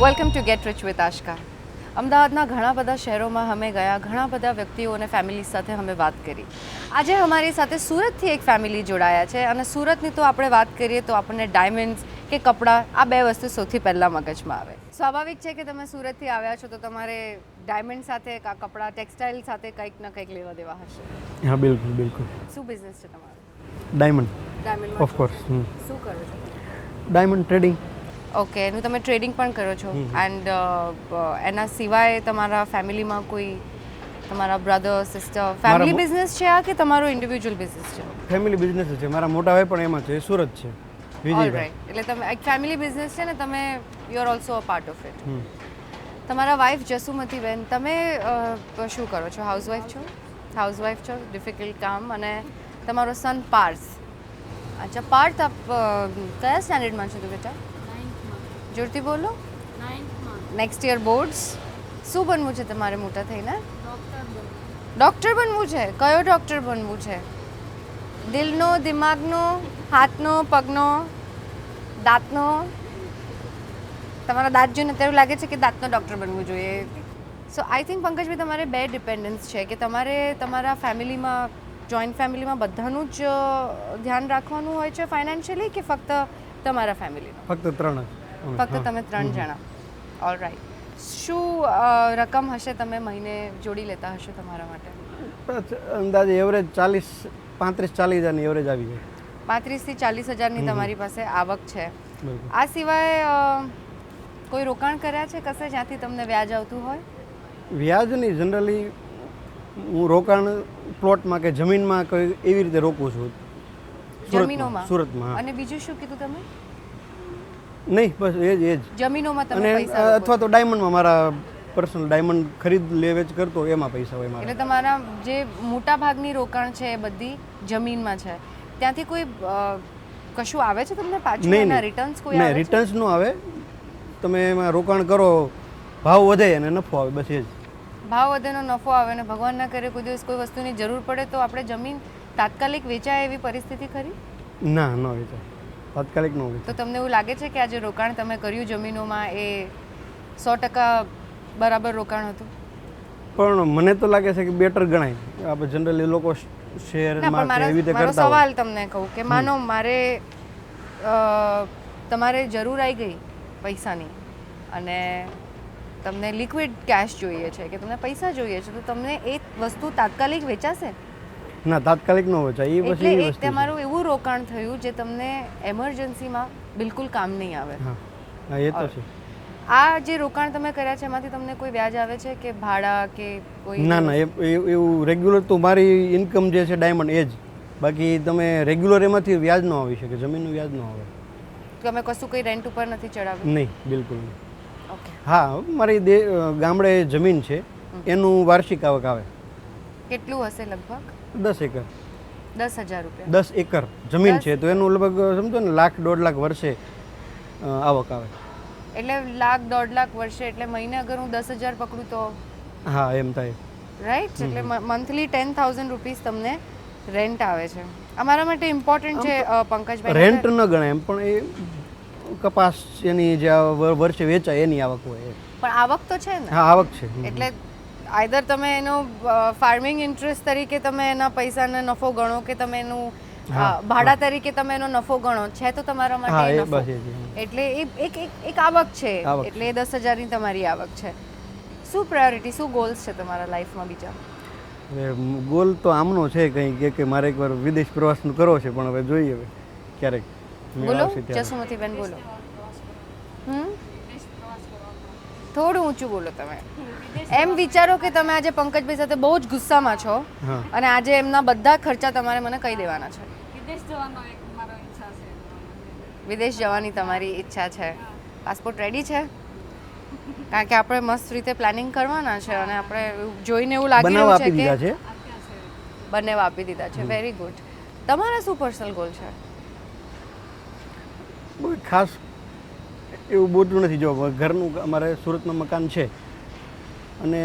Welcome to get rich with Aashka. અમદાવાદના ઘણા બધા શહેરોમાં અમે ગયા, ઘણા બધા વ્યક્તિઓ અને ફેમિલી સાથે અમે વાત કરી. આજે અમારી સાથે સુરતથી એક ફેમિલી જોડાયા છે અને સુરતની તો આપણે વાત કરીએ તો આપણને ડાયમંડ્સ કે કપડાં આ બે વસ્તુ સૌથી પહેલાં મગજમાં આવે. સ્વાભાવિક છે કે તમે સુરતથી આવ્યા છો તો તમારે ડાયમંડ સાથે કપડાં ટેક્સટાઇલ સાથે કંઈક ને કંઈક લેવા દેવા હશે. હા, બિલકુલ બિલકુલ. શું બિઝનેસ છે તમારો? Diamond of course. શું કરો છો? Diamond trading. ઓકે, એનું તમે ટ્રેડિંગ પણ કરો છો એન્ડ એના સિવાય તમારા ફેમિલીમાં કોઈ તમારા બ્રધર સિસ્ટર ફેમિલી બિઝનેસ છે આ કે તમારો ઇન્ડિવિજ્યુઅલ બિઝનેસ છે? ફેમિલી બિઝનેસ છે. મારા મોટા ભાઈ પણ એમાં છે, સુરત છે. ઓલરાઈટ, એટલે તમે એક ફેમિલી બિઝનેસ છે ને, તમે you are also a part of it. તમારા વાઈફ જસુમતીબેન, તમે શું કરો છો? હાઉસવાઈફ છો? હાઉસવાઈફ છો, ડિફિકલ્ટ કામ. અને તમારો સન પાર્થ. અચ્છા પાર્થ, આપ કયા સ્ટાન્ડર્ડમાં છો તું બેટા? જોરથી બોલો. Next year boards. શું બનવું છે તમારે મોટા થઈને? ડૉક્ટર બનવું છે. કયો ડૉક્ટર બનવું છે? દિલનો, દિમાગનો, હાથનો, પગનો, દાંતનો? તમારા દાંત જોઈને અત્યારે લાગે છે કે દાંતનો ડૉક્ટર બનવું જોઈએ. સો આઈ થિંક પંકજભાઈ તમારે બે ડિપેન્ડન્સ છે કે તમારે તમારા ફેમિલીમાં, જોઈન્ટ ફેમિલીમાં બધાનું જ ધ્યાન રાખવાનું હોય છે ફાઇનાન્શિયલી, કે ફક્ત તમારા ફેમિલીનું? ફક્ત ત્રણ. ફક્ત તમે 3 જણા. ઓલરાઈટ. શું રકમ હશે તમે મહિને જોડી લેતા હશો તમારા માટે? અંદાજે એવરેજ 35-40 હજારની એવરેજ આવી જાય. 35 થી 40 હજારની તમારી પાસે આવક છે. આ સિવાય કોઈ રોકાણ કર્યા છે કશે જ્યાંથી તમને વ્યાજ આવતું હોય? વ્યાજ નહીં, જનરલી હું રોકાણ પ્લોટમાં કે જમીનમાં કોઈ એવી રીતે રોકું છું. જમીનોમાં? સુરતમાં. અને બીજું શું કીધું તમે? નહીં, બસ એ જ જમીનોમાં તમે અને પૈસા અથવા તો ડાયમંડમાં, મારા પર્સનલ ડાયમંડ ખરીદ લે વેચ કરતો એમાં પૈસા હોય મારા. એટલે તમારા જે મોટા ભાગની રોકાણ છે એ બધી જમીનમાં છે. ત્યાંથી કોઈ કશું આવે છે તમને પાછું? એના રિટર્ન્સ કોઈ આવે છે? રિટર્ન્સ નો આવે. તમે એમાં રોકાણ કરો, ભાવ વધે અને નફો આવે, બસ એ જ. ભાવ વધેનો નફો આવે અને ભગવાન ના કરે કોઈ દિવસ કોઈ વસ્તુની જરૂર પડે તો આપણે જમીન તાત્કાલિક વેચાય એવી પરિસ્થિતિ ખરી? ના, ન વેચાય. તાત્કાલિક ન વેચાય. તો તમને એવું લાગે છે કે આ જે રોકાણ તમે કર્યું જમીનોમાં એ 100% બરાબર રોકાણ હતું? પણ મને તો લાગે છે કે બેટર ગણાય. આપણે જનરલી લોકો શેરમાં એવી રીતે કરતા હોય. મારો સવાલ તમને કહું કે માનો મારે તમારે જરૂર આવી ગઈ પૈસાની અને તમને લિક્વિડ કેશ જોઈએ છે કે તમને પૈસા જોઈએ છે, તો તમને એ વસ્તુ તાત્કાલિક વેચાશે? ના, તાત્કાલિક ન વેચાય. એ પછી એટલે એક તમારું એવું રોકાણ થયું જે તમને એમરજન્સીમાં બિલકુલ કામ નહીં આવે. હા, એ તો છે. આ જે રોકાણ તમે કર્યા છે એમાંથી તમને કોઈ વ્યાજ આવે છે કે ભાડા કે કોઈ? ના ના, એવું રેગ્યુલર તો મારી ઇન્કમ જે છે ડાયમંડ એ જ. બાકી તમે રેગ્યુલર એમાંથી વ્યાજ ન આવી શકે, જમીનનું વ્યાજ ન આવે. તમે કશું કોઈ રેન્ટ ઉપર નથી ચડાવ્યું? નહીં, બિલકુલ નહીં. ઓકે. હા, મારી ગામડે જમીન છે, એનું વાર્ષિક આવક આવે. કેટલું હશે લગભગ? 10 એકર. 10,000 રૂપિયા? 10 એકર જમીન છે તો એનું લગભગ સમજો ને 1,00,000-1.5 લાખ વર્ષે આવક આવે. એટલે 1,00,000-1.5 લાખ વર્ષે, એટલે મહિને અગર હું 10,000 પકડું તો? હા, એમ થાય. રાઈટ. એટલે મંથલી 10,000 રૂપીસ તમને રેન્ટ આવે છે. અમારા માટે ઇમ્પોર્ટન્ટ છે પંકજભાઈ. રેન્ટ ન ગણાય એમ, પણ એ કપાસ એની જે વર્ષે વેચાય એની આવક હોય. પણ આવક તો છે ને? હા, આવક છે. એટલે આઈધર તમે એનો ફાર્મિંગ ઇન્ટરેસ્ટ તરીકે તમે એના પૈસાને નફો ગણો કે તમે એનું ભાડા તરીકે તમે એનો નફો ગણો, છે તો તમારા માટે નફો. એટલે એક આવક છે. એટલે 10,000ની તમારી આવક છે. શું પ્રાયોરિટી, શું ગોલ્સ છે તમારા લાઈફમાં બીજા? હવે ગોલ તો આમનો છે કંઈ કે મારે એકવાર વિદેશ પ્રવાસનું કરવો છે, પણ હવે જોઈએ હવે ક્યારેક. બોલો જસુમતીબેન, બોલો. થોડું ઊંચું બોલો તમે. એમ વિચારો કે તમે આજે પંકજભાઈ સાથે બહુ જ ગુસ્સામાં છો અને આજે એમના બધા ખર્ચા તમારે મને કહી દેવાના છે. વિદેશ જવાની તમારી ઈચ્છા છે? પાસપોર્ટ રેડી છે? કારણ કે આપણે મસ્ત રીતે પ્લાનિંગ કરવાના છે અને આપણે જોઈને એવું લાગી રહ્યું છે કે બંને આપી દીધા છે. Very good. તમારા શું પર્સનલ ગોલ છે? બહુ ખાસ એવું બધું નથી. જો ઘરનું અમારે સુરતમાં મકાન છે અને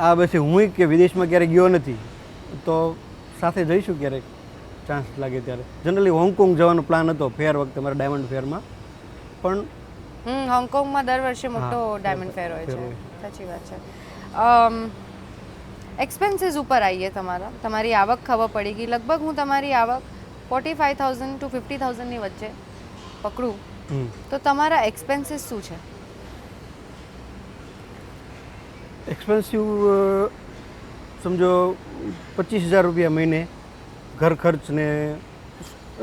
આ પછી હું કે વિદેશમાં ક્યારેય ગયો નથી, તો સાથે જઈશું ક્યારેક ચાન્સ લાગે ત્યારે. જનરલી હોંગકોંગ જવાનો પ્લાન હતો ફેર વખતે મારા ડાયમંડ ફેરમાં, પણ હોંગકોંગમાં દર વર્ષે મોટો ડાયમંડ ફેર હોય છે. ફેર હોય. સાચી વાત છે. એક્સપેન્સીસ ઉપર આવીએ તમારી આવક ખબર પડી ગઈ. લગભગ હું તમારી આવક 45,000 to 50,000ની વચ્ચે પકડું તો તમારા એક્સપેન્સીસ શું છે? એક્સપેન્સિવ સમજો 25,000 રૂપિયા મહિને ઘર ખર્ચ ને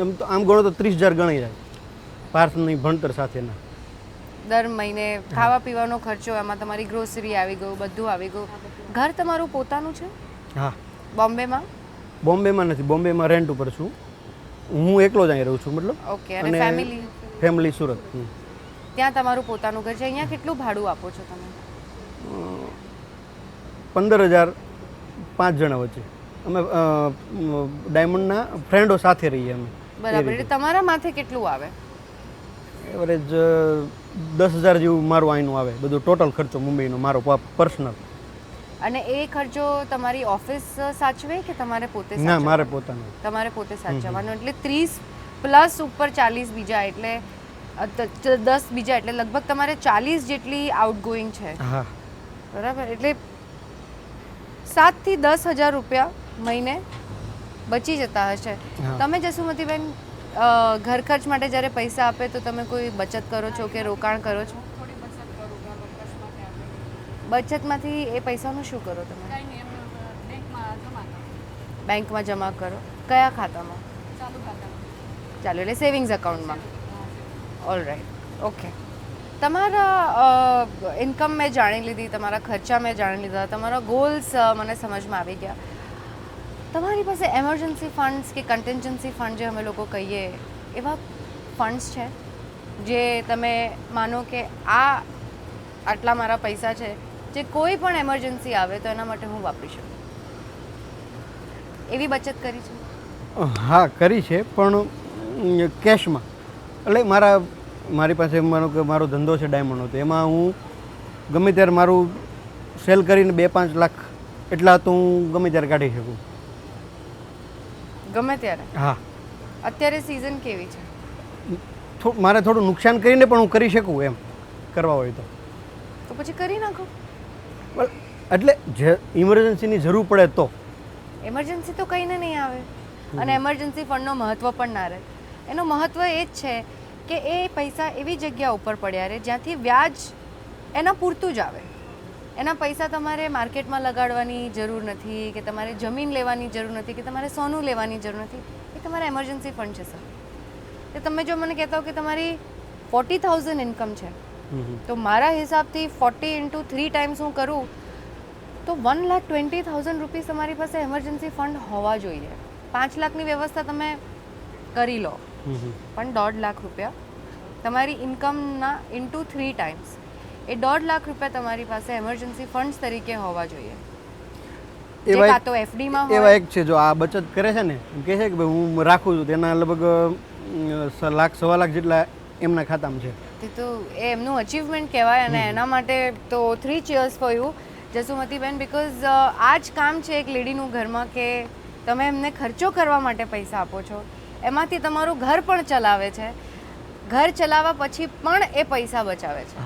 એમ તો આમ ગણો તો 30,000 ગણાઈ જાય પાર્થની ભણતર સાથેના. દર મહિને ખાવા પીવાનો ખર્ચો, એમાં તમારી ગ્રોસરી આવી ગયું, બધું આવી ગયું. ઘર તમારું પોતાનું છે હા. બોમ્બેમાં? બોમ્બેમાં નથી, બોમ્બેમાં રેન્ટ ઉપર છું. હું એકલો જ અહીં રહું છું મતલબ. ઓકે. અને ફેમિલી? ફેમિલી સુરત. ત્યાં તમારું પોતાનું ઘર છે. અહીંયા કેટલું ભાડું આપો છો તમે? 15,000 5 જણા વચ્ચે. અમે ડાયમંડના ફ્રેન્ડો સાથે રહીએ અમે. બરાબર. એટલે તમારા માથે કેટલું આવે? એવરેજ 10,000 જેવું મારું અહીંનું આવે, બધું ટોટલ ખર્ચો મુંબઈનો મારો પર્સનલ. અને એ ખર્ચો તમારી ઓફિસ સાચવે કે તમારે પોતે ના, સાચવવાનો? મારે પોતાનો. તમારે પોતે સાચવવાનો. એટલે 30 પ્લસ ઉપર 40 બીજા, એટલે 10 બીજા, એટલે લગભગ તમારે 40 જેટલી આઉટગોઈંગ છે. હા. બરાબર. એટલે 7 થી 10,000 રૂપિયા મહિને બચી જતા હશે. હા. તમે જસુમતીબેન ઘર ખર્ચ માટે જ્યારે પૈસા આપે તો તમે કોઈ બચત કરો છો કે રોકાણ કરો છો? બચતમાંથી એ પૈસાનું શું કરો તમે? બેંકમાં જમા કરો. કયા ખાતામાં? ચાલો, એટલે સેવિંગ્સ અકાઉન્ટમાં. ઓલરાઈટ. ઓકે. તમારા ઇન્કમ મેં જાણી લીધી, તમારા ખર્ચા મેં જાણી લીધા, તમારા ગોલ્સ મને સમજમાં આવી ગયા. તમારી પાસે એમરજન્સી ફંડ્સ કે કન્ટિન્જન્સી ફંડ જે અમે લોકો કહીએ એવા ફંડ્સ છે જે તમે માનો કે આટલા મારા પૈસા છે જે કોઈ પણ એમરજન્સી આવે તો એના માટે હું વાપરી શકું? એવી બચત કરી છે? હા, કરી છે, પણ કેશમાં. એટલે મારી પાસે માનો કે મારો ધંધો છે ડાયમંડનો, તો એમાં હું ગમે ત્યારે મારું સેલ કરીને 2-5 લાખ એટલા તો હું ગમે ત્યારે કાઢી શકું. ગમે ત્યારે? હા. અત્યારે સિઝન કેવી છે? મારે થોડું નુકસાન કરીને પણ હું કરી શકું એમ કરવા હોય તો પછી કરી નાખો. એટલે જે ઇમરજન્સીની જરૂર પડે તો. એમરજન્સી તો કહીને નહીં આવે. અને એમરજન્સી ફંડનો મહત્વ પણ ના રહે. એનો મહત્વ એ જ છે કે એ પૈસા એવી જગ્યા ઉપર પડ્યા રહે જ્યાંથી વ્યાજ એના પૂરતું જ આવે. એના પૈસા તમારે માર્કેટમાં લગાડવાની જરૂર નથી, કે તમારે જમીન લેવાની જરૂર નથી, કે તમારે સોનું લેવાની જરૂર નથી. એ તમારા એમરજન્સી ફંડ છે સર. તો તમે જો મને કહેતા હો કે તમારી 40,000 ઇન્કમ છે, તો મારા હિસાબથી 40 into 3 times હું કરું તો 1,20,000 રૂપીસ તમારી પાસે એમરજન્સી ફંડ હોવા જોઈએ. 5 લાખની વ્યવસ્થા તમે કરી લો, પણ 1.5 લાખ રૂપિયા તમારી ઇન્કમના ઇન્ટુ 3 times, એ 1.5 લાખ રૂપિયા તમારી પાસે એમરજન્સી ફંડ્સ તરીકે હોવા જોઈએ. એવા કાં તો એફડીમાં એવા એક છે જો આ બચત કરે છે ને, એમ કહે છે કે ભાઈ હું રાખું છું, તેના લગભગ 1.5 લાખ જેટલા એમના ખાતામાં છે. તો એ એમનું અચીવમેન્ટ કહેવાય. અને એના માટે તો 3 cheers for you જસુમતીબેન, બિકોઝ આ જ કામ છે એક લેડીનું ઘરમાં કે તમે એમને ખર્ચો કરવા માટે પૈસા આપો છો, એમાંથી તમારું ઘર પણ ચલાવે છે, ઘર ચલાવવા પછી પણ એ પૈસા બચાવે છે.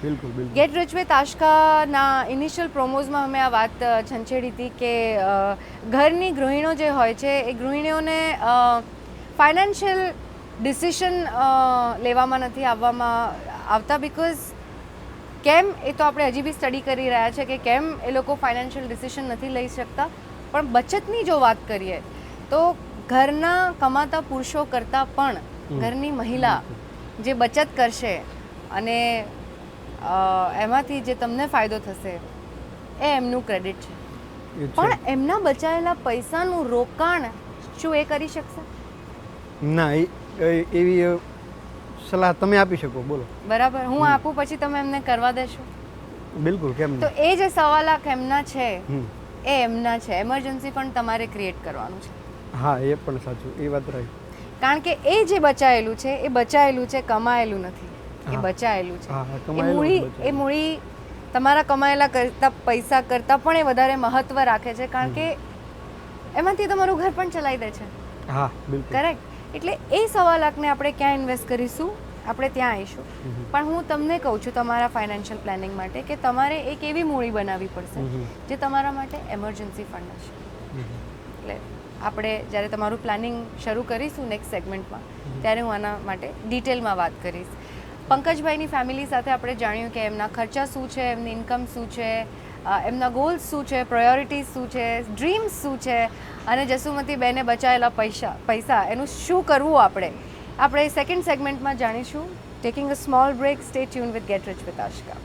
બિલકુલ બિલકુલ. ગેટ રિચ વિથ આશકાના ઇનિશિયલ પ્રોમોઝમાં અમે આ વાત છંછેડી હતી કે ઘરની ગૃહિણીઓ જે હોય છે એ ગૃહિણીઓને ફાઇનાન્શિયલ ડિસિશન લેવામાં નથી આવતા. બિકોઝ કેમ, એ તો આપણે હજી બી સ્ટડી કરી રહ્યા છે કે કેમ એ લોકો ફાઇનાન્શિયલ ડિસિશન નથી લઈ શકતા. પણ બચતની જો વાત કરીએ તો ઘરના કમાતા પુરુષો કરતાં પણ ઘરની મહિલા જે બચત કરશે અને એમાંથી જે તમને ફાયદો થશે એ એમનું ક્રેડિટ છે. પણ એમના બચાવેલા પૈસાનું રોકાણ શું એ કરી શકશે? ના, એવી સલાહ તમે આપી શકો, બોલો. બરાબર. હું આપું પછી તમે એમને કરવા દેશો? બિલકુલ, કેમ નહીં. તો એ જે 1.5 લાખ એમના છે એ એમના છે. એમરજન્સી ફંડ તમારે ક્રિએટ કરવાનું છે. હા, એ પણ સાચું, એ વાત રહી. કારણ કે એ જે બચાયેલું છે એ બચાયેલું છે, કમાયેલું નથી. એ બચાયેલું છે. એ મૂડી તમારા કમાયેલા કરતા પૈસા કરતાં પણ એ વધારે મહત્વ રાખે છે, કારણ કે એમાંથી તમારું ઘર પણ ચલાવી દે છે. હા, બિલકુલ. કરેક્ટ. એટલે એ 1.5 લાખને આપણે ક્યાં ઇન્વેસ્ટ કરીશું? આપણે ત્યાં આવીશું. પણ હું તમને કહું છું તમારા ફાઇનાન્શિયલ પ્લાનિંગ માટે કે તમારે એક એવી મૂડી બનાવવી પડશે જે તમારા માટે એમરજન્સી ફંડ હશે. એટલે આપણે જ્યારે તમારું પ્લાનિંગ શરૂ કરીશું નેક્સ્ટ સેગમેન્ટમાં ત્યારે હું આના માટે ડિટેલમાં વાત કરીશ. પંકજભાઈની ફેમિલી સાથે આપણે જાણ્યું કે એમના ખર્ચા શું છે, એમની ઇન્કમ શું છે, એમના ગોલ્સ શું છે, પ્રાયોરિટીઝ શું છે, ડ્રીમ્સ શું છે અને જસુમતી બેને બચાવેલા પૈસા એનું શું કરવું આપણે સેકન્ડ સેગમેન્ટમાં જાણીશું. Taking a small break, stay tune with get rich with Ashka.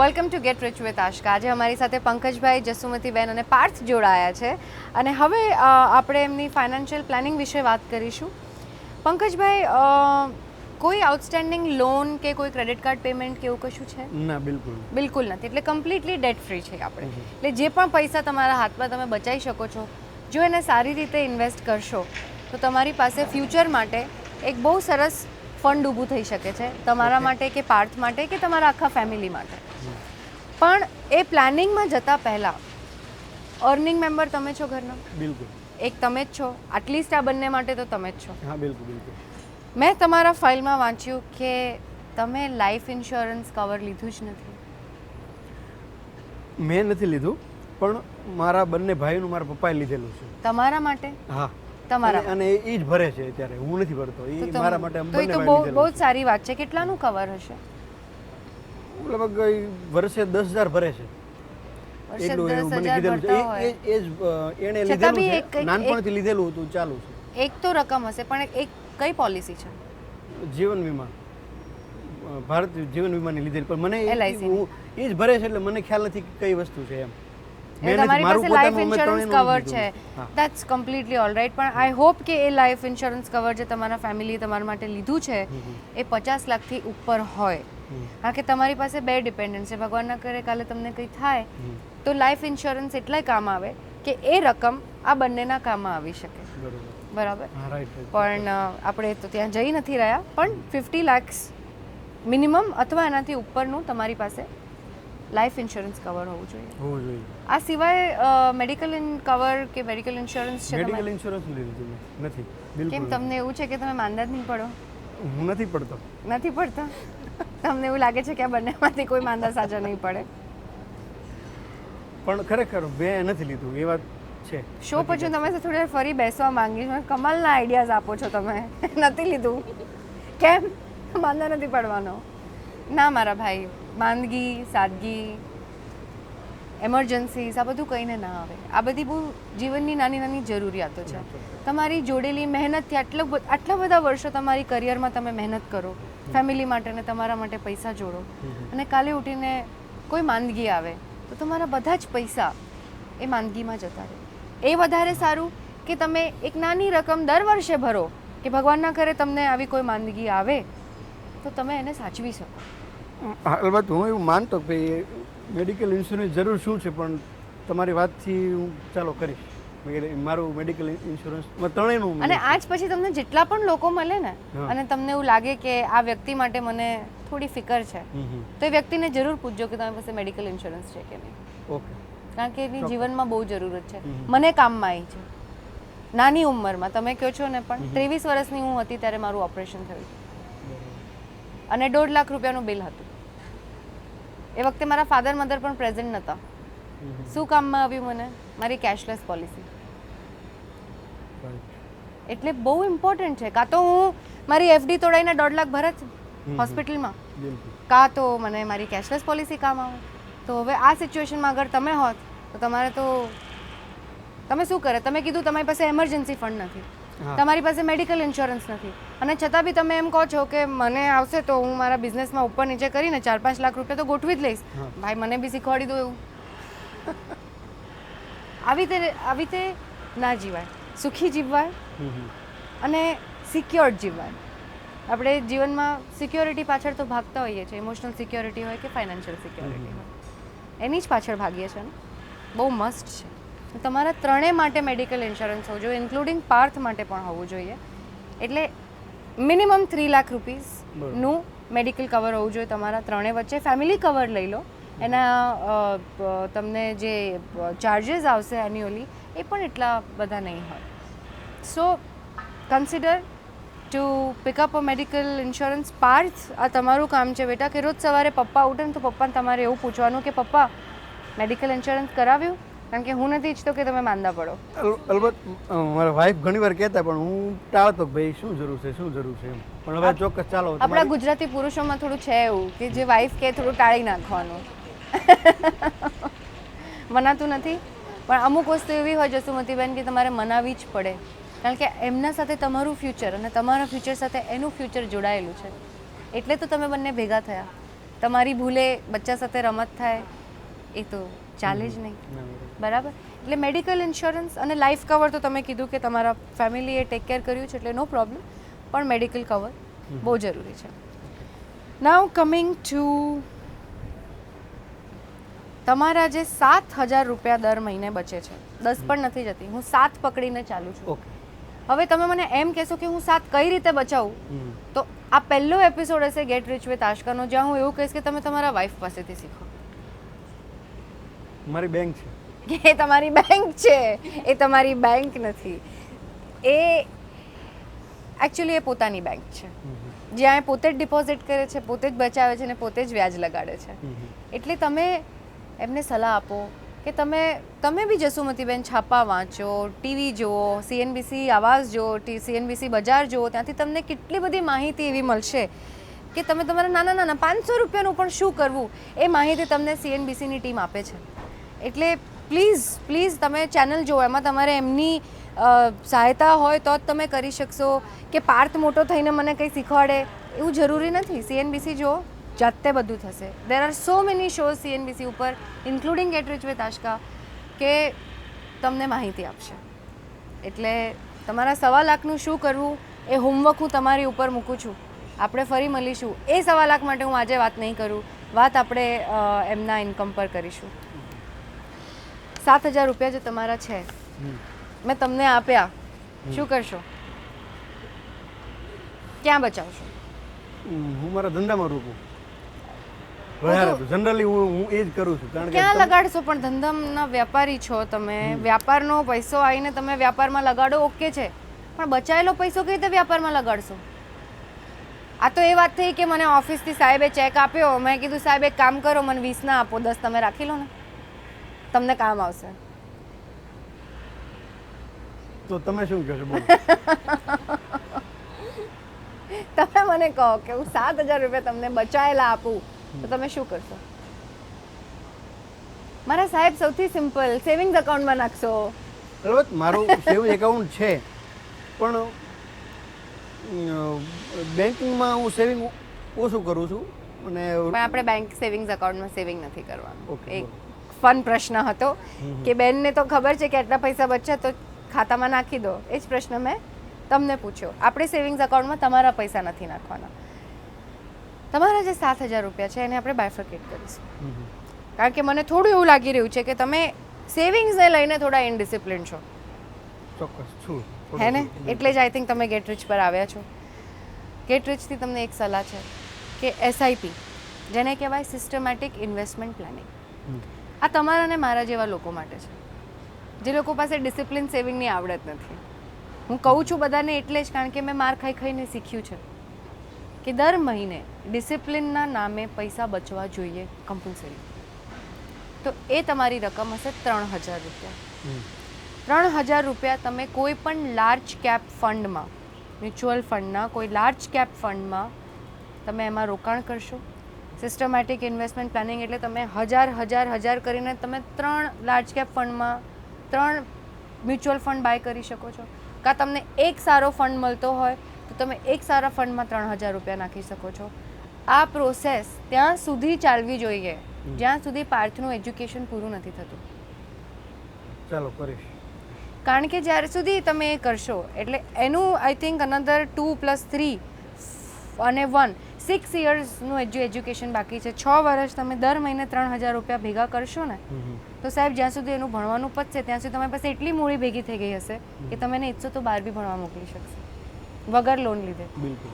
Welcome to get rich with Ashka. આજે અમારી સાથે પંકજભાઈ, જસુમતીબેન અને પાર્થ જોડાયા છે અને હવે આપણે એમની ફાઇનાન્શિયલ પ્લાનિંગ વિશે વાત કરીશું. પંકજભાઈ, કોઈ આઉટસ્ટેન્ડિંગ લોન કે કોઈ ક્રેડિટ કાર્ડ પેમેન્ટ કે એવું કશું છે? ના, બિલકુલ નથી. એટલે કમ્પ્લીટલી ડેટ ફ્રી છે આપણે. એટલે જે પણ પૈસા તમારા હાથમાં તમે બચાવી શકો છો, જો એને સારી રીતે ઇન્વેસ્ટ કરશો તો તમારી પાસે ફ્યુચર માટે એક બહુ સરસ ફંડ ઊભું થઈ શકે છે, તમારા માટે કે પાર્થ માટે કે તમારા આખા ફેમિલી માટે. પણ એ પ્લાનિંગમાં જતાં પહેલાં અર્નિંગ મેમ્બર તમે છો ઘરના? બિલકુલ. એક તમે જ છો, એટલીસ્ટ આ બંને માટે તો તમે જ છો. હા, બિલકુલ. મેં તમારા ફાઇલમાં વાંચ્યું કે તમે લાઈફ ઇન્સ્યોરન્સ કવર લીધું જ નથી. મેં નથી લીધું, પણ મારા બંને ભાઈનું મારા પપ્પાએ લીધેલું છે. તમારા માટે? હા, તમારા અને એ જ ભરે છે અત્યારે, હું નથી ભરતો. એ મારા માટે તો એ તો બહુ જ સારી વાત છે. કેટલાનું કવર હશે? લગભગ વર્ષે 10,000 ભરે છે. એટલું મને કીધેલું છે. એ જ એણે લીધેલું છે, નાનપણથી લીધેલું હતું, ચાલુ છે. એક તો રકમ હશે, પણ એક કઈ પોલિસી છે? જીવન વીમા, ભારતીય જીવન વીમાની લીધેલી. પણ મને એ જ ભરે છે એટલે મને ખ્યાલ નથી કઈ વસ્તુ છે એમ. તમારી પાસે લાઈફ ઇન્સ્યોરન્સ કવર છે, ધેટ્સ કમ્પ્લીટલી ઓલરાઈટ. પણ આઈ હોપ કે એ લાઈફ ઇન્સ્યોરન્સ કવર જે તમારા ફેમિલીએ તમારા માટે લીધું છે એ 50 લાખથી ઉપર હોય. કારણ કે તમારી પાસે બે ડિપેન્ડન્ટ છે. ભગવાન ના કરે કાલે તમને કંઈ થાય તો લાઈફ ઇન્સ્યોરન્સ એટલાય કામ આવે કે એ રકમ આ બંનેના કામમાં આવી શકે. બરાબર. પણ આપણે તો ત્યાં જઈ નથી રહ્યા, પણ 50 લાખ મિનિમમ અથવા એનાથી ઉપરનું તમારી પાસે લાઈફ ઇન્સ્યોરન્સ કવર હોવું જોઈએ. આ સિવાય મેડિકલ કવર કે મેડિકલ ઇન્સ્યોરન્સ છે? મેડિકલ ઇન્સ્યોરન્સ લીધું નથી. બિલકુલ. કેમ, તમને એવું છે કે તમે માંદા જ નહીં પડો? હું નથી પડતો. નથી પડતો? તમને એવું લાગે છે કે આ બંનેમાંથી કોઈ માંદા સાજા નહીં પડે? પણ ખરેખર મેં નથી લીધું, એ વાત છે. શો પછી તમે થોડી ફરી બેસવા માંગી છો, કમાલના આઈડિયાઝ આપો છો તમે. નથી લીધું કેમ? માંદા નથી પડવાનો? ના મારા ભાઈ, માંદગી, સાદગી, એમરજન્સીસ આ બધું કહીને ના આવે. આ બધી બહુ જીવનની નાની નાની જરૂરિયાતો છે. તમારી જોડેલી મહેનતથી આટલા બધા વર્ષો તમારી કરિયરમાં તમે મહેનત કરો, ફેમિલી માટે ને તમારા માટે પૈસા જોડો, અને કાલે ઉઠીને કોઈ માંદગી આવે તો તમારા બધા જ પૈસા એ માંદગીમાં જતા રહે. એ વધારે સારું કે તમે એક નાની રકમ દર વર્ષે ભરો કે ભગવાન ના કરે તમને આવી કોઈ માંદગી આવે તો તમે એને સાચવી શકો. અલબત્ત હું એવું માનતો કે મેડિકલ ઇન્સ્યોરન્સ જરૂર શું છે, પણ તમારી વાતથી હું ચાલો કરીશ મારું મેડિકલ ઇન્સ્યોરન્સ ત્રણેયનું. અને આજ પછી તમને જેટલા પણ લોકો મળે ને અને તમને એવું લાગે કે આ વ્યક્તિ માટે મને થોડી ફિકર છે તો એ વ્યક્તિને જરૂર પૂછજો કે તમારી પાસે મેડિકલ ઇન્સ્યોરન્સ છે કે નહીં. ઓકે. કારણ કે એની જીવનમાં બહુ જરૂરત છે. મને કામમાં આવી છે. નાની ઉંમરમાં તમે કહો છો ને, પણ 23 વર્ષની હું હતી ત્યારે મારું ઓપરેશન થયું અને 1.5 લાખ રૂપિયાનું બિલ હતું. એ વખતે મારા ફાધર મધર પણ પ્રેઝન્ટ નહોતા. શું કામમાં આવ્યું મને? મારી કેશલેસ પોલિસી. એટલે બહુ ઇમ્પોર્ટન્ટ છે. કાં તો હું મારી એફડી તોડાઈને 1.5 લાખ ભરત હોસ્પિટલમાં, કાં તો મને મારી કેશલેસ પોલિસી કામ આવે. તો હવે આ સિચ્યુએશનમાં અગર તમે હોત તો તમારે તો તમે શું કરે? તમે કીધું તમારી પાસે એમરજન્સી ફંડ નથી, તમારી પાસે મેડિકલ ઇન્સ્યોરન્સ નથી, અને છતાં બી તમે એમ કહો છો કે મને આવશે તો હું મારા બિઝનેસમાં ઉપર નીચે કરીને 4-5 લાખ રૂપિયા તો ગોઠવી જ લઈશ. ભાઈ મને બી શીખવાડી દો એવું. આવી રીતે ના જીવાય. સુખી જીવવાય અને સિક્યોર્ડ જીવવાય. આપણે જીવનમાં સિક્યોરિટી પાછળ તો ભાગતા હોઈએ છીએ, ઇમોશનલ સિક્યોરિટી હોય કે ફાઇનાન્શિયલ સિક્યોરિટી હોય, એની જ પાછળ ભાગીએ છીએ ને. બહુ મસ્ત છે. તમારા ત્રણેય માટે મેડિકલ ઇન્સ્યોરન્સ હોવું જોઈએ, ઇન્ક્લુડિંગ પાર્થ માટે પણ હોવું જોઈએ. એટલે મિનિમમ 3 લાખ રૂપીસ બરાબર. નું મેડિકલ કવર હોવું જોઈએ તમારા ત્રણે વચ્ચે. ફેમિલી કવર લઈ લો, એના તમને જે ચાર્जेस આવશે એન્યુઅલી એ પણ એટલા બધા નહીં હોય. સો કન્સિડર ટુ પિકઅપ અ મેડિકલ ઇન્સ્યોરન્સ. પાર્થ, આ તમારું કામ છે બેટા કે રોજ સવારે પપ્પા ઉઠે ને તો પપ્પાને તમારે એવું પૂછવાનું કે પપ્પા મેડિકલ ઇન્સ્યોરન્સ કરાવ્યું? કારણ કે હું નથી ઈચ્છતો કે તમે માંદા પડો. અલબત્ત મારા વાઈફ ઘણી વાર કહેતા પણ હું ટાળતો કે ભાઈ શું જરૂર છે એમ. પણ હવે ચોક્કસ ચાલો આપણા ગુજરાતી પુરુષોમાં થોડું છે એવું કે જે વાઈફ કે થોડું ટાળી નાખવાનું. મનાતું નથી, પણ અમુક વસ્તુ એવી હોય જસુમતીબેન કે તમારે મનાવવી જ પડે, કારણ કે એમના સાથે તમારું ફ્યુચર અને તમારા ફ્યુચર સાથે એનું ફ્યુચર જોડાયેલું છે. એટલે તો તમે બંને ભેગા થયા. તમારી ભૂલે બચ્ચા સાથે રમત થાય એ તો ચાલે જ નહીં, બરાબર? એટલે મેડિકલ ઇન્સ્યોરન્સ અને લાઈફ કવર તો તમે કીધું કે તમારા ફેમિલીએ ટેક કેર કર્યું છે એટલે નો પ્રોબ્લેમ, પણ મેડિકલ કવર બહુ જરૂરી છે. નાઉ કમિંગ ટુ તમારા જે 7,000 રૂપિયા દર મહિને બચે છે, 10 પણ નથી જતી, હું 7 પકડીને ચાલુ છું. ઓકે. હવે તમે મને એમ કહેશો કે હું 7 કઈ રીતે બચાવું, તો આ પહેલો એપિસોડ હશે ગેટ રિચ વિથ આશકાનો, જ્યાં હું એવું કહીશ કે તમે તમારા વાઈફ પાસેથી શીખો. મારી બેંક છે. એ તમારી બેંક છે, એ તમારી બેંક નથી. એ એકચ્યુઅલી એ પોતાની બેંક છે, જ્યાં એ પોતે જ ડિપોઝિટ કરે છે, પોતે જ બચાવે છે અને પોતે જ વ્યાજ લગાડે છે. એટલે તમે એમને સલાહ આપો કે તમે બી જસુમતીબેન છાપા વાંચો, ટીવી જુઓ, CNBC આવાઝ જુઓ, CNBC બજાર જુઓ, ત્યાંથી તમને કેટલી બધી માહિતી એવી મળશે કે તમે તમારા નાના નાના 500 રૂપિયાનું પણ શું કરવું એ માહિતી તમને CNBCની ટીમ આપે છે. એટલે પ્લીઝ તમે ચેનલ જુઓ, એમાં તમારે એમની સહાયતા હોય તો જ તમે કરી શકશો. કે પાર્થ મોટો થઈને મને કંઈ શીખવાડે એવું જરૂરી નથી. CNBC જુઓ, જાતે બધું થશે. There are so many shows CNBC ઉપર, including get rich with Ashka, કે તમને માહિતી આપશે. એટલે તમારા 1.25 લાખનું શું કરવું એ હોમવર્ક હું તમારી ઉપર મૂકું છું. આપણે ફરી મળીશું. એ 1.25 લાખ માટે હું આજે વાત નહીં કરું, વાત આપણે એમના ઇન્કમ પર કરીશું. 7,000 રૂપિયા જે તમારા છે, મેં તમને આપ્યા, શું કરશો? ક્યાં બચાવશો? હું મારા ધંધામાં રોકું. જનરલી હું એ જ કરું છું. કારણ કે ક્યાં લગાડશો? પણ ધંધાના વ્યાપારી છો તમે, વ્યાપારનો પૈસો આવીને તમે વ્યાપારમાં લગાડો, ઓકે છે, પણ બચાયેલો પૈસો કઈ રીતે વ્યાપારમાં લગાડશો? આ તો એ વાત થઈ કે મને ઓફિસથી સાહેબે ચેક આપ્યો, મેં કીધું સાહેબ એક કામ કરો, મને 20 ના આપો, 10 તમે રાખી લો ને, તમને કામ આવશે. તો તમે શું કહો છો? બોલો. તમે મને કહો કે હું 7,000 રૂપિયા તમને બચાયેલા આપું તો તમે શું કરશો? મારા સાહેબ સૌથી સિમ્પલ, સેવિંગ્સ એકાઉન્ટમાં નાખશો. બરાબર, મારું સેવિંગ એકાઉન્ટ છે, પણ બેંકિંગમાં હું સેવિંગ ઓછું કરું છું. અને પણ આપણે બેંક સેવિંગ્સ એકાઉન્ટમાં સેવિંગ નથી કરવાનું. ઓકે, એક ફન પ્રશ્ન હતો કે બેનને તો ખબર છે કે આટલા પૈસા બચ્યા તો ખાતામાં નાખી દો, એ જ પ્રશ્ન મેં તમને પૂછ્યો. આપણે સેવિંગ્સ એકાઉન્ટમાં તમારા પૈસા નથી નાખવાના. તમારા જે 7,000 રૂપિયા છે એને આપણે બાયફર્કેટ કરીશું. કારણ કે મને થોડું એવું લાગી રહ્યું છે કે તમે સેવિંગ્સને લઈને થોડા ઇનડિસિપ્લિન છો. ચોક્કસ છું, હે ને? એટલે જ આઈ થિંક તમે ગેટ રિચ પર આવ્યા છો. ગેટ રિચથી તમને એક સલાહ છે કે SIP, જેને કહેવાય સિસ્ટમેટિક ઇન્વેસ્ટમેન્ટ પ્લાનિંગ, આ તમારા અને મારા જેવા લોકો માટે છે, જે લોકો પાસે ડિસિપ્લિન સેવિંગની આવડત નથી. હું કહું છું બધાને એટલે જ કારણ કે મેં માર ખાઈને શીખ્યું છે કે દર મહિને ડિસિપ્લિનના નામે પૈસા બચવા જોઈએ કમ્પલસરી. તો એ તમારી રકમ હશે 3,000 રૂપિયા. 3,000 રૂપિયા તમે કોઈ પણ લાર્જ કેપ ફંડમાં, મ્યુચ્યુઅલ ફંડના કોઈ લાર્જ કેપ ફંડમાં તમે એમાં રોકાણ કરશો. સિસ્ટમેટિક ઇન્વેસ્ટમેન્ટ પ્લાનિંગ એટલે તમે 1,000 કરીને તમે 3 લાર્જ કેપ ફંડમાં 3 મ્યુચ્યુઅલ ફંડ બાય કરી શકો છો. કાં તમને એક સારો ફંડ મળતો હોય તો તમે એક સારા ફંડમાં 3,000 રૂપિયા નાખી શકો છો. આ પ્રોસેસ ત્યાં સુધી ચાલવી જોઈએ જ્યાં સુધી પાર્થનું એજ્યુકેશન પૂરું નથી થતું. ચાલો કરીશ. કારણ કે જ્યારે સુધી તમે એ કરશો એટલે એનું આઈ થિંક અનધર 2 + 3 અને 1 6 યર્સનું એજ્યુકેશન બાકી છે. 6 વર્ષ તમે દર મહિને 3,000 રૂપિયા ભેગા કરશો ને તો સાહેબ જ્યાં સુધી એનું ભણવાનું પતશે ત્યાં સુધી તમારી પાસે એટલી મૂડી ભેગી થઈ ગઈ હશે કે તમે એને ઈચ્છો તો બહાર બી ભણવા મોકલી શકશે. વગર લોન લીધે. બિલકુલ.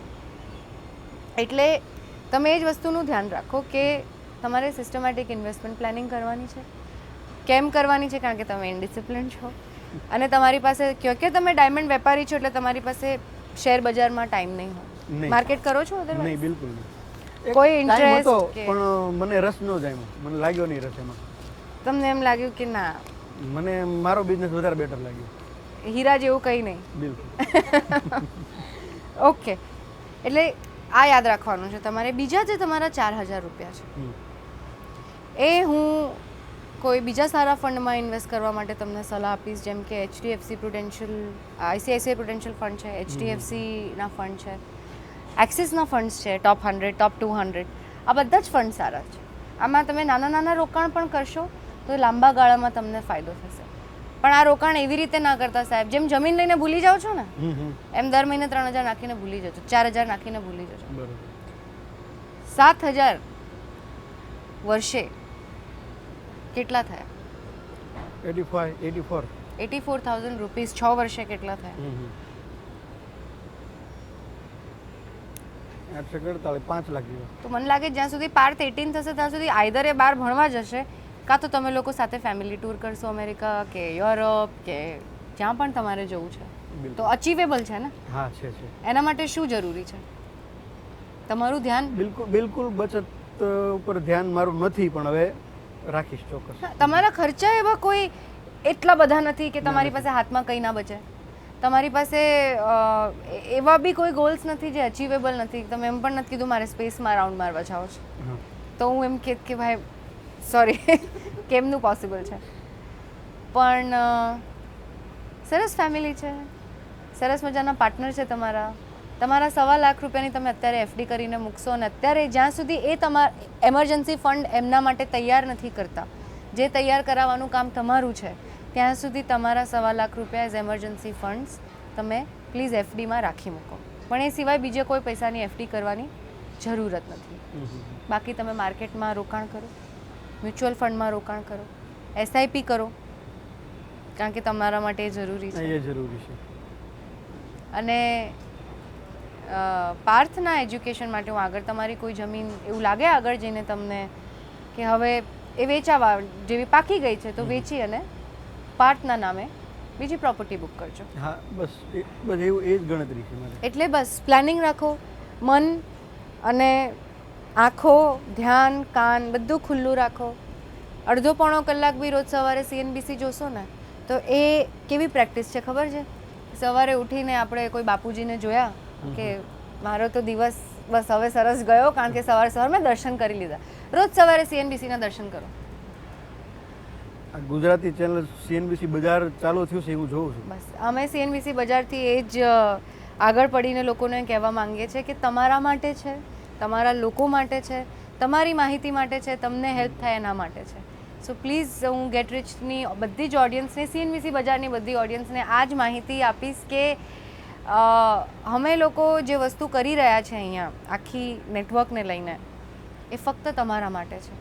એટલે તમે એ જ વસ્તુનું ધ્યાન રાખો કે તમારે સિસ્ટમેટિક ઇન્વેસ્ટમેન્ટ પ્લાનિંગ કરવાની છે. કેમ કરવાની છે? કારણ કે તમે ઇનડિસિપ્લિન છો અને તમારી પાસે કે તમે ડાયમંડ વેપારી છો એટલે તમારી પાસે શેર બજારમાં ટાઈમ નહીં હોય. નહીં. માર્કેટ કરો છો નહીં, અધરવાઇઝ? બિલકુલ નહીં. કોઈ time interest હતો, કે- પણ મને રસ ન જાય એમાં. મને લાગ્યો નહીં રસ એમાં. તમને એમ લાગ્યું કે ના, મને મારો બિઝનેસ વધારે બેટર લાગ્યો. હીરા જેવું કંઈ નહીં. બિલકુલ. ઓકે, એટલે આ યાદ રાખવાનું છે તમારે. બીજા જે તમારા 4,000 રૂપિયા છે હમ. એ હું કોઈ બીજા સારા ફંડમાં ઇન્વેસ્ટ કરવા માટે તમને સલાહ આપીશ, જેમ કે HDFC Prudential, ICICI Prudential fund છે, HDFCના ફંડ છે, એક્સિસના ફંડ્સ છે, ટોપ 100, ટોપ 200, આ બધા જ ફંડ સારા છે. આમાં તમે નાના નાના રોકાણ પણ કરશો તો લાંબા ગાળામાં તમને ફાયદો થશે. પણ આ રોકાણ એવી રીતે ના કરતા સાહેબ, જેમ જમીન લઈને ભૂલી જાઓ છો ને હમ, હમ. એમ દર મહિને 3,000 નાખીને ભૂલી જજો, 4,000 નાખીને ભૂલી જજો. બરોબર. 7,000 વર્ષે કેટલા થયા? 84. 84,000 રૂપીસ 6 વર્ષે કેટલા થયા? હમ, હમ. 848, 5 લાખ જેવા. તો મને લાગે જ્યાં સુધી પાર્થ 18 થશે ત્યાં સુધી આઈધર એ બહાર ભણવા જશે, કાં તો તમે લોકો સાથે ફેમિલી ટૂર કરશો અમેરિકા કે યુરોપ કે જ્યાં પણ તમારે જવું છે. બિલકુલ. તો અચીવેબલ છે ને? હા, છે. એના માટે શું જરૂરી છે? તમારું ધ્યાન. બિલકુલ બચત ઉપર ધ્યાન મારું નથી, પણ હવે રાખીશ ચોક્કસ. તમારા ખર્ચા એવા કોઈ એટલા બધા નથી કે તમારી પાસે હાથમાં કંઈ ના બચે. તમારી પાસે એવા બી કોઈ ગોલ્સ નથી જે અચીવેબલ નથી. તમે એમ પણ નથી કીધું મારે સ્પેસમાં રાઉન્ડ મારવા જાઓ છો. હા. તો હું એમ કહેત કે ભાઈ સોરી કેમનું પોસિબલ છે? પણ સરસ ફેમિલી છે, સરસ મજાના પાર્ટનર છે તમારા. તમારા 1.25 લાખ રૂપિયાની તમે અત્યારે FD કરીને મૂકશો અને અત્યારે જ્યાં સુધી એ તમારા એમરજન્સી ફંડ એમના માટે તૈયાર નથી કરતા, જે તૈયાર કરાવવાનું કામ તમારું છે, ત્યાં સુધી તમારા 1.25 લાખ રૂપિયા એઝ એમરજન્સી ફંડ્સ તમે પ્લીઝ FDમાં રાખી મૂકો. પણ એ સિવાય બીજે કોઈ પૈસાની FD કરવાની જરૂરત નથી. બાકી તમે માર્કેટમાં રોકાણ કરો, મ્યુચ્યુઅલ ફંડમાં રોકાણ કરો, SIP કરો, કારણ કે તમારા માટે એ જરૂરી છે. એ જરૂરી છે. અને પાર્થના એજ્યુકેશન માટે હું આગળ તમારી કોઈ જમીન એવું લાગે આગળ જઈને તમને કે હવે એ વેચાવા જેવી પાકી ગઈ છે તો વેચી અને પાર્થના નામે બીજી પ્રોપર્ટી બુક કરજો. હા, બસ એવું એ જ ગણતરી છે મારે. એટલે બસ પ્લાનિંગ રાખો, મન અને આંખો, ધ્યાન, કાન બધું ખુલ્લું રાખો. અડધો પોણો કલાક બી રોજ સવારે CNBC જોશો ને તો એ કેવી પ્રેક્ટિસ છે ખબર છે? સવારે ઉઠીને આપણે કોઈ બાપુજીને જોયા કે મારો તો દિવસ બસ હવે સરસ ગયો કારણ કે સવાર મેં દર્શન કરી લીધા. રોજ સવારે CNBCના દર્શન કરો. આ ગુજરાતી ચેનલ CNBC બજાર ચાલુ થયું છે, હું જોઉં છું. બસ અમે CNBC બજારથી એ જ આગળ પડીને લોકોને કહેવા માંગીએ છીએ કે તમારા માટે છે, તમારા લોકો માટે છે, તમારી માહિતી માટે છે, તમને હેલ્પ થાય એના માટે છે. સો પ્લીઝ હું ગેટ રિચની બધી જ ઓડિયન્સને, CNBC બજારની બધી ઓડિયન્સને આ જ માહિતી આપીશ કે અમે લોકો જે વસ્તુ કરી રહ્યા છે અહીંયા આખી નેટવર્કને લઈને એ ફક્ત તમારા માટે છે.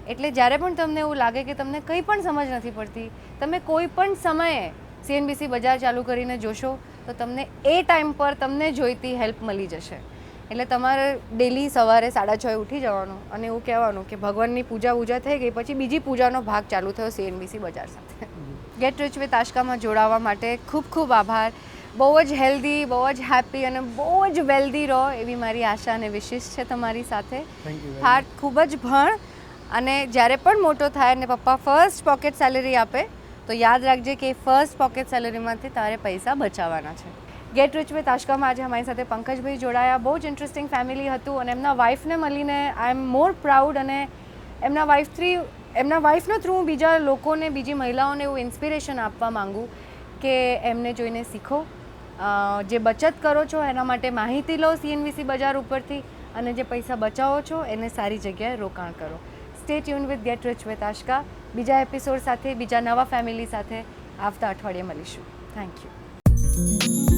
એટલે જ્યારે પણ તમને એવું લાગે કે તમને કંઈ પણ સમજ નથી પડતી, તમે કોઈ પણ સમયે CNBC બજાર ચાલુ કરીને જોશો તો તમને એ ટાઈમ પર તમને જોઈતી હેલ્પ મળી જશે. એટલે તમારે ડેલી સવારે 6:30 ઉઠી જવાનું અને એવું કહેવાનું કે ભગવાનની પૂજા થઈ ગઈ, પછી બીજી પૂજાનો ભાગ ચાલુ થયો CNBC બજાર સાથે. ગેટ રિચ વિથ આશ્કામાં જોડાવા માટે ખૂબ ખૂબ આભાર. બહુ જ હેલ્ધી, બહુ જ હેપી અને બહુ જ વેલ્ધી રહો એવી મારી આશા અને વિશિષ છે તમારી સાથે. હાર્ટ ખૂબ જ ભણ અને જ્યારે પણ મોટો થાય ને પપ્પા ફર્સ્ટ પોકેટ સેલેરી આપે તો યાદ રાખજે કે ફર્સ્ટ પોકેટ સેલેરીમાંથી તારે પૈસા બચાવવાના છે. ગેટ રિચ વિથ આશ્કામાં આજે અમારી સાથે પંકજભાઈ જોડાયા. બહુ જ ઇન્ટરેસ્ટિંગ ફેમિલી હતું અને એમના વાઇફને મળીને આઈ એમ મોર પ્રાઉડ અને એમના વાઇફના થ્રુ હું બીજા લોકોને, બીજી મહિલાઓને એવું ઇન્સ્પિરેશન આપવા માંગુ કે એમને જોઈને શીખો, જે બચત કરો છો એના માટે માહિતી લો CNBC બજાર ઉપરથી અને જે પૈસા બચાવો છો એને સારી જગ્યાએ રોકાણ કરો. Stay tune with get rich with Ashka. બીજા એપિસોડ સાથે, બીજા નવા ફેમિલી સાથે આવતા અઠવાડિયે મળીશું. Thank you.